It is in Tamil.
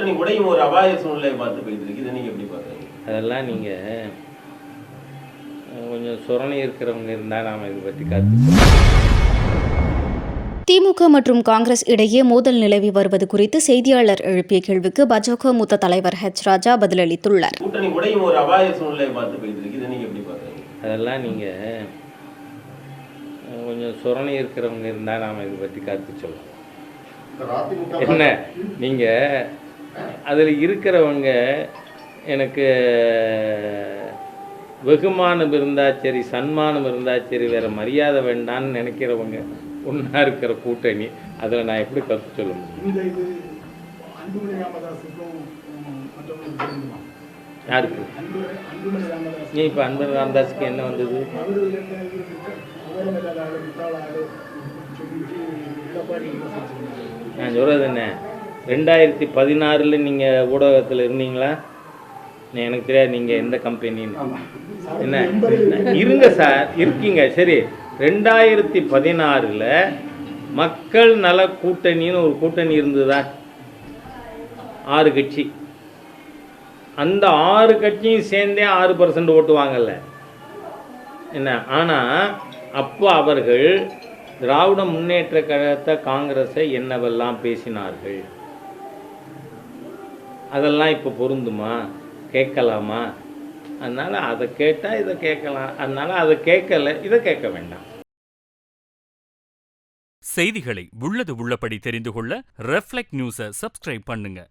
கூட்டணி உடையும் ஒரு அபாய சூழ்நிலையை பார்த்து போயிட்டு இருக்கு. இதை நீங்க எப்படி பாக்குறீங்க? அதெல்லாம் நீங்கள் கொஞ்சம் சுரணை இருக்கிறவங்க இருந்தால் நாம் இதை பற்றி கருத்து. திமுக மற்றும் காங்கிரஸ் இடையே மோதல் நிலவி வருவது குறித்து செய்தியாளர் எழுப்பிய கேள்விக்கு பாஜக மூத்த தலைவர் ராஜா பதிலளித்துள்ளார். கூட்டணி உடையும் ஒரு அபாய சூழ்நிலையை பார்த்து போயிட்டு இருக்கு. இதை நீங்க எப்படி பாக்குறீங்க? அதெல்லாம் நீங்கள் கொஞ்சம் சுரணை இருக்கிறவங்க இருந்தால் நாம் இதை பற்றி கருத்து சொல்லலாம். என்ன நீங்கள் அதில் இருக்கிறவங்க எனக்கு வெகுமானம் இருந்தால் சரி, சன்மானம் இருந்தால் சரி, வேறு மரியாதை வேண்டான்னு நினைக்கிறவங்க ஒன்றா இருக்கிற கூட்டணி, அதில் நான் எப்படி கருத்து சொல்ல முடியும்? யாருக்கு? ஏன் இப்போ அன்பர் ராமதாஸுக்கு என்ன வந்தது? நான் சொல்கிறது என்ன, 2016 நீங்கள் ஊடகத்தில் இருந்தீங்களா? எனக்கு தெரியாது நீங்கள் எந்த கம்பெனின்னு. என்ன இருங்க சார், இருக்கீங்க சரி. 2016 மக்கள் நல கூட்டணின்னு ஒரு கூட்டணி இருந்ததா? 6 கட்சி. அந்த 6 கட்சியும் சேர்ந்தே 6% ஓட்டு வாங்கல என்ன. ஆனால் அப்போ அவர்கள் திராவிட முன்னேற்ற கழகத்தை, காங்கிரஸை என்னவெல்லாம் பேசினார்கள், அதெல்லாம் இப்போ பொருந்துமா? கேட்கலாமா? அதனால் அதை கேட்டால் இதை கேட்கலாம். அதனால் அதை கேட்கல, இதை கேட்க வேண்டாம். செய்திகளை உள்ளது உள்ளபடி தெரிந்து கொள்ள ரெஃப்ளெக்ட் நியூஸை சப்ஸ்கிரைப் பண்ணுங்க.